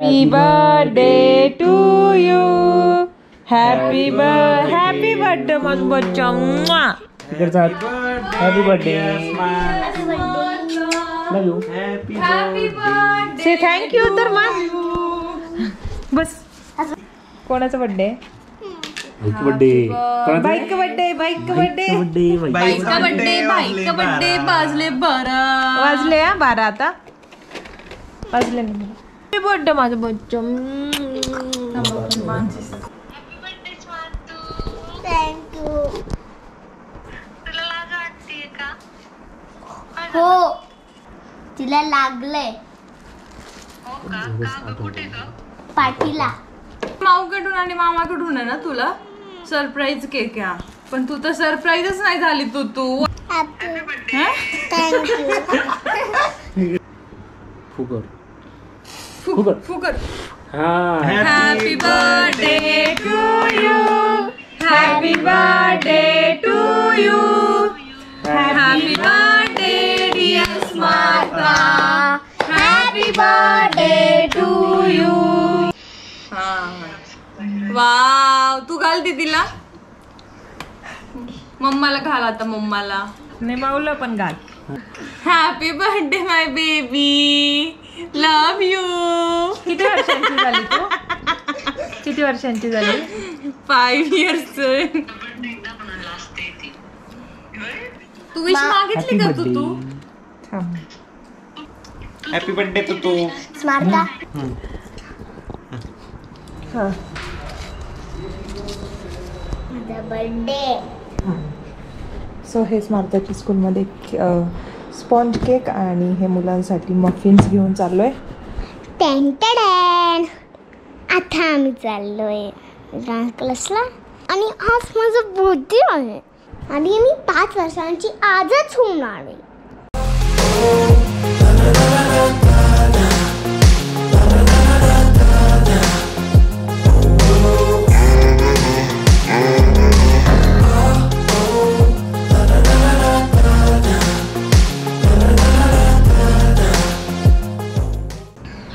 Happy birthday to you. Happy birthday माझं बच्चा. Happy birthday. Love you. Happy birthday. Say thank you तर मग. बस. कोणाचा बर्थडे? बाईक बर्थडे वाजले 12 आता वाजले ना. हॅपी बर्थडे माझं बच्चा. हो तिला लागलंय. पाठीला. माऊकडून आणि मामाकडून आहे ना तुला सरप्राईज केक आहे. पण तू तर सरप्राईजच नाही झाली तू फुकर. Happy birthday to you. Happy birthday to you. Happy birthday dear Smarta. Happy birthday to you. Wow तू घाल दीदीला. मम्माला घाल आता. मम्माला नाही माऊला पण घाल. Happy birthday my baby. Love you. किती वर्षांची झाली तू? किती वर्षांची झाली? 5 years. तू विश मागितली का तू? हॅपी बर्थडे तू. स्मार्ता. बर्थडे. सो हे स्मार्ताच्या स्कूलमध्ये स्पॉन्ज केक आणि हे मुलांसाठी मफिन्स घेऊन चाललोय. आता आम्ही चाललोय डान्स क्लासला आणि आज माझा बर्थडे आहे आणि मी 5 वर्षांची आजच होणार आहे.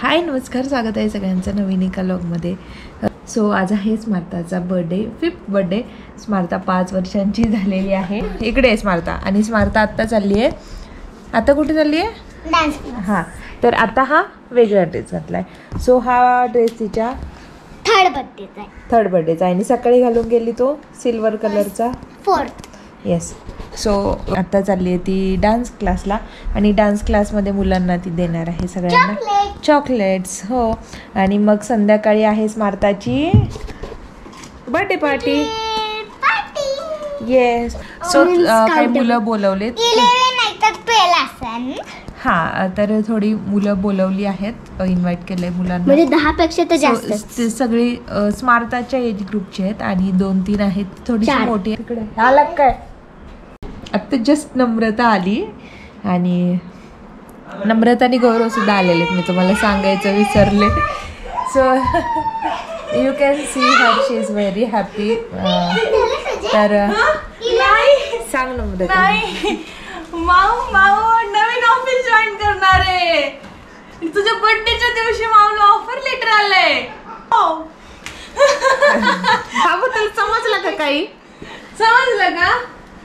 हाय नमस्कार, स्वागत आहे सगळ्यांचं नवीन एका व्लॉगमध्ये. सो आज आहे स्मार्ताचा बर्थडे, 5th बर्थडे. स्मार्ता 5 वर्षांची झालेली आहे. इकडे आहे स्मार्ता आणि स्मार्ता आत्ता चालली आहे. आता कुठे चालली आहे? डान्स. हां, तर आता हा वेगळा ड्रेस घातला आहे. सो हा ड्रेस तिच्या थर्ड बर्थडेचा आहे आणि सकाळी घालून गेली तो सिल्वर कलरचा 4th. येस. सो आत्ता चालली आहे ती डान्स क्लासला आणि डान्स क्लासमध्ये मुलांना ती देणार आहे सगळ्यांना चॉकलेट्स. हो, आणि मग संध्याकाळी आहे स्मार्ताची बर्थडे पार्टी. येस. सो काही मुलं बोलवलेत. हां, तर थोडी मुलं बोलवली आहेत, इन्व्हाइट केलंय मुलांना. म्हणजे 10 पेक्षा तर जास्त. ते सगळी स्मार्ताच्या एज ग्रुपची आहेत आणि 2-3 आहेत थोडीशी मोठी. तिकडे आला काय? आत्ता जस्ट नम्रता आली आणि नम्रता आणि गौरव सुद्धा आलेले आहेत. मी तुम्हाला सांगायचं विसरले. So you can see her, she is very happy. तर सांग नम्रता. माऊ नवीन ऑफिस जॉईन करणार आहे. तुझ्या बर्थडेच्या दिवशी माऊला ऑफर लेटर आलंय. बाबू तुला समजलं का काही? समजलं का?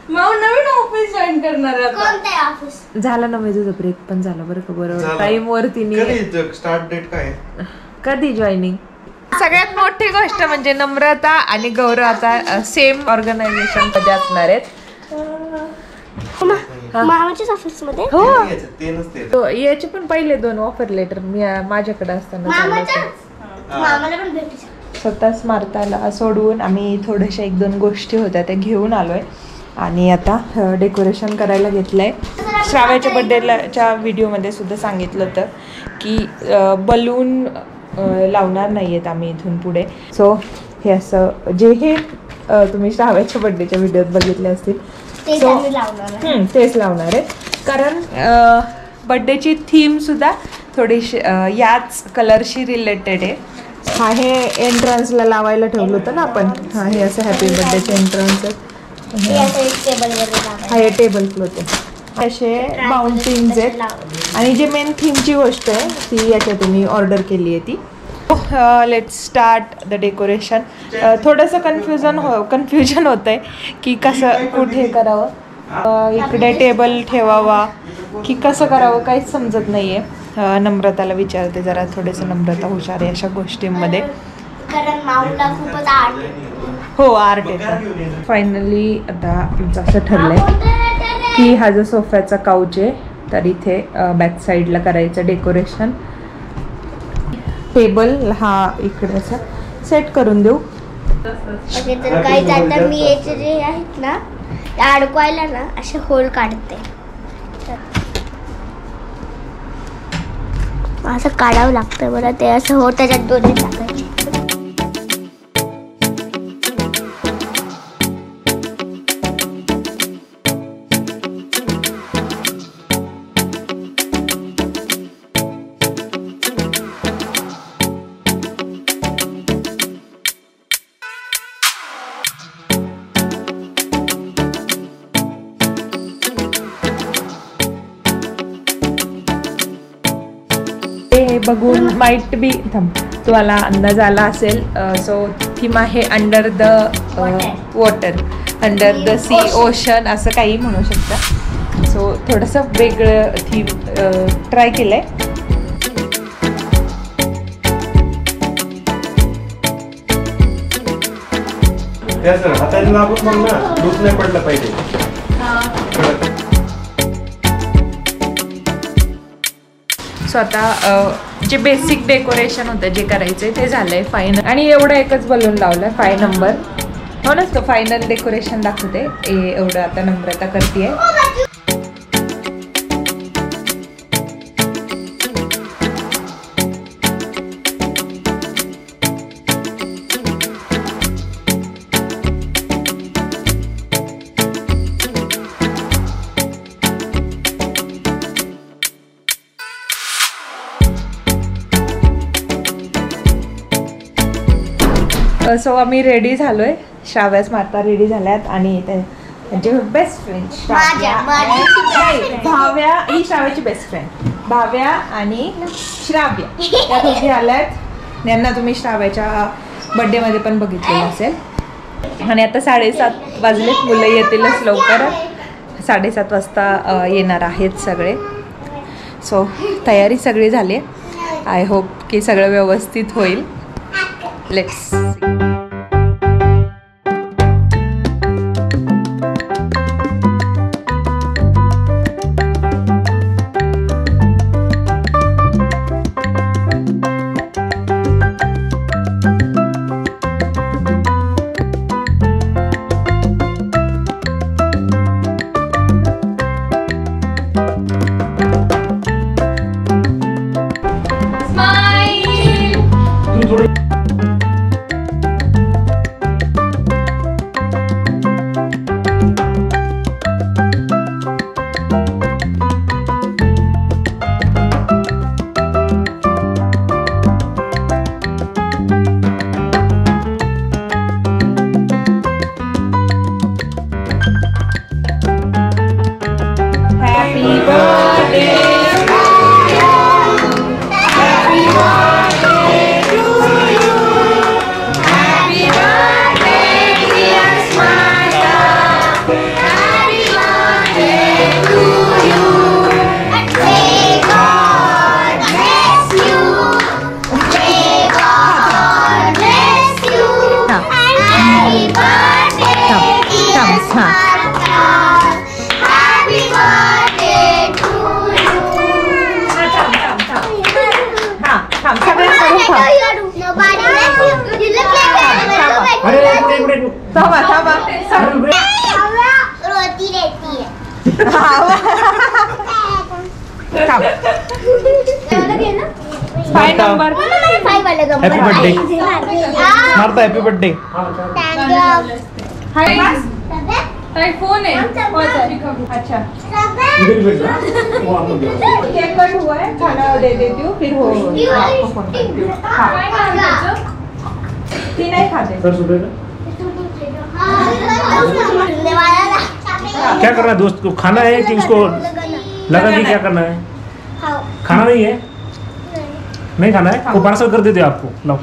माऊ नवीन ऑफिस जॉईन करणार आहे. कोणतं ऑफिस? झाला ना माझं ब्रेक पण झाला बरं का. बरोबर टाइम वरती स्टार्ट डेट काय? कधी जॉईनिंग? सगळ्यात मोठी गोष्ट म्हणजे नम्रता आणि गौरव आता सेम ऑर्गनायझेशन मध्ये असणार आहेत. मामाच्याच ऑफिस मध्ये. हो, ते नसते. याचे पण पहिले 2 ऑफर लेटर मी माझ्याकडे असताना मामाला पण भेटू शकतो. स्वतः स्मार्ताला सोडवून आम्ही थोड्याशा 1-2 गोष्टी होत्या त्या घेऊन आलोय आणि आता डेकोरेशन करायला घेतलंय. श्राव्याच्या बर्थडेच्या व्हिडिओमध्ये सुद्धा सांगितलं होतं की बलून लावणार नाही आहेत आम्ही इथून पुढे. सो हे असं जे हे तुम्ही श्राव्याच्या बर्थडेच्या व्हिडिओत बघितले असतील तेच लावणार आहे. कारण बर्थडेची थीम सुद्धा थोडीशी याच कलरशी रिलेटेड आहे. हा हे एंट्रन्सला लावायला ठेवलं होतं ना आपण. हा हे असं हॅपी बर्थडेचे एंट्रन्स आहे. हा हे टेबल क्लॉथ आहे. असे बाउंटिंग्स आहेत आणि जे मेन थीमची गोष्ट आहे ती याच्यात मी ऑर्डर केली आहे ती लेट्स स्टार्ट द डेकोरेशन. थोडंसं कन्फ्युजन होतं आहे की कसं कुठे करावं, इकडे टेबल ठेवावा की कसं करावं काहीच समजत नाही आहे. नम्रताला विचारते, जरा थोडंसं नम्रता हुशार आहे अशा गोष्टींमध्ये. कारण माऊला खूपच आर्ट हो आर्ट येतं. फायनली आता आमचं असं ठरलं आहे की हा जो सोफ्याचा काउच आहे तर इथे बॅक साईडला करायचं डेकोरेशन. टेबल हा इकडे असं सेट करून देऊ. म्हणजे तर काही आता मी याचे जे आहेत ना ते अडकवायला ना असे होल काढते. असं काढावं लागतं बरं ते असं हो त्याच्यात दोन्ही टाकायचे. हे बघून माइट बी तुम्हाला अंदाज आला असेल. सो थीम आहे under the water, under the sea, ocean असं काही म्हणू शकता. सो थोडंसं वेगळं थीम ट्राय केलं आहे. हाताने लागून मग ना दूध नाही पडलं पाहिजे. सो आता जे बेसिक डेकोरेशन होतं जे करायचं ते झालंय फायनल. आणि एवढं एकच बलून लावलं 5 नंबर. हो ना, फायनल डेकोरेशन दाखवते. एवढं आता नम्रता करते. सो आम्ही रेडी झालोय. श्राव्यास माता रेडी झाल्यात आणि त्यांचे बेस्ट फ्रेंड भाव्या, ही श्राव्याची बेस्ट फ्रेंड भाव्या आणि श्राव्या त्या दोघी आल्यात. यांना तुम्ही श्राव्याच्या बर्थडे मध्ये पण बघितलेलं असेल. आणि आता 7:30 वाजलेत, मुलं येतीलच लवकर. 7:30 वाजता येणार आहेत सगळे. सो तयारी सगळी झाली. आय होप की सगळं व्यवस्थित होईल. लेट्स हॅपी बर्थडे मारता. Happy birthday. फोन है. अच्छा केक कट हुआ है, खाना दे देती हूँ फिर वो आपको फोन करती हूँ. ती नहीं खाते. क्या करना है दोस्त को? खाना है कि उसको लगा कि क्या करना है? खाना नहीं है नहीं खाना है वो पार्सल कर देते आपको लो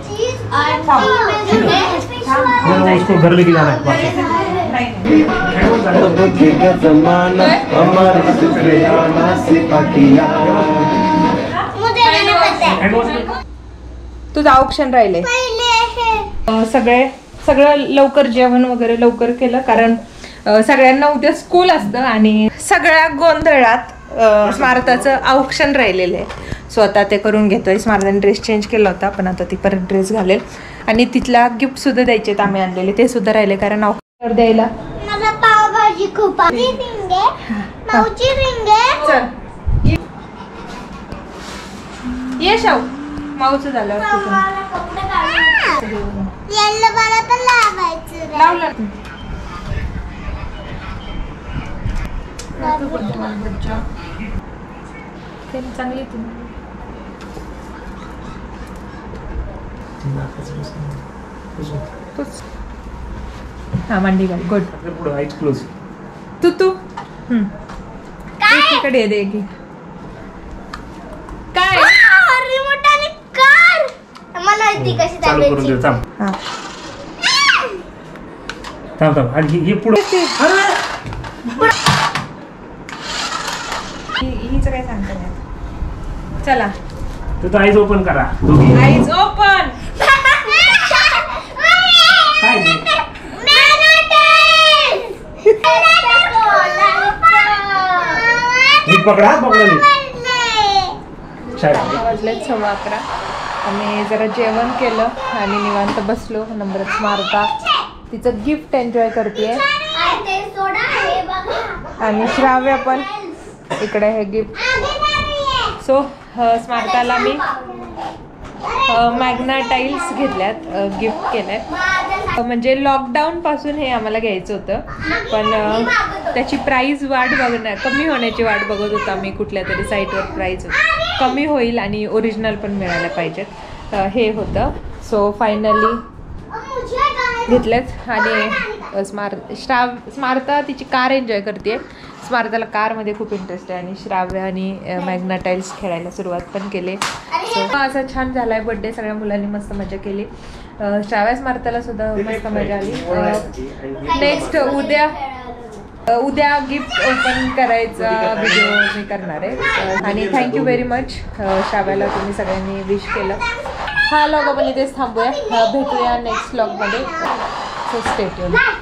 वो उसको घर लेके जाना है जमाना हमारे से आना सिपा किया मुझे गाना पता है तुझं औक्षण राहिले पहिले हे सगळं लवकर जेवण वगैरे लवकर केलं कारण सगळ्यांना उद्या स्कूल असतं आणि सगळ्या गोंधळात स्मारताचं औक्षण राहिलेलं आहे. सो आता ते करून घेतोय. स्मारताने ड्रेस चेंज केला होता पण आता ती परत ड्रेस घालेल आणि तिथला गिफ्ट सुद्धा द्यायचे आम्ही आणलेले ते सुद्धा राहिले कारण औक्षण द्यायला. मला पावभाजी खूप रिंगे माऊची रिंगे चल ये शाऊ माऊचं झालं येल्लो मला तर लावायचं लावलं चांगली हा मांडी घाल गुड पुढे आईज क्लोज तू इकडे दे की काय रिमोट आणि कार मला ती कशी चालू करून दे थांब हा थांब थांब आणि हे पुढे हिचं काय सांगता नाही. चला तर आईज ओपन करा दोघी आईज ओपन काय ते? नीट पकडा पकडा नीट शाळेत वाजले 11:15 आम्ही जरा जेवण केलं आणि निवांत बसलो. नंबर स्मारता तिचं गिफ्ट एन्जॉय करते आणि श्राव्य पण इकडे हे गिफ्ट. सो स्मारताला मी मॅग्ना टाईल्स घेतल्यात गिफ्ट केल्यात. म्हणजे लॉकडाऊन पासून हे आम्हाला घ्यायचं होतं पण त्याची प्राईस वाट बघणार कमी होण्याची वाट बघत होतो आम्ही कुठल्या तरी साईटवर प्राईस कमी होईल आणि ओरिजिनल पण मिळायला पाहिजेत हे होतं. सो फायनली घेतलेत आणि स्मारता तिची कार एन्जॉय करते. स्मारताला कारमध्ये खूप इंटरेस्ट आहे आणि श्राव्य आणि मॅग्ना टाईल्स खेळायला सुरुवात पण केली. सो असा छान झाला आहे बड्डे. सगळ्या मुलांनी मस्त मजा केली. श्राव्या स्मारताला सुद्धा मस्त मजा आली. नेक्स्ट उद्या गिफ्ट ओपन करायचा व्हिडिओ मी करणार आहे आणि थँक्यू व्हेरी मच श्राव्याला तुम्ही सगळ्यांनी विश केलं. हा व्लॉग आपण इथेच थांबूया. भेटूया नेक्स्ट व्लॉगमध्ये. So stay tune.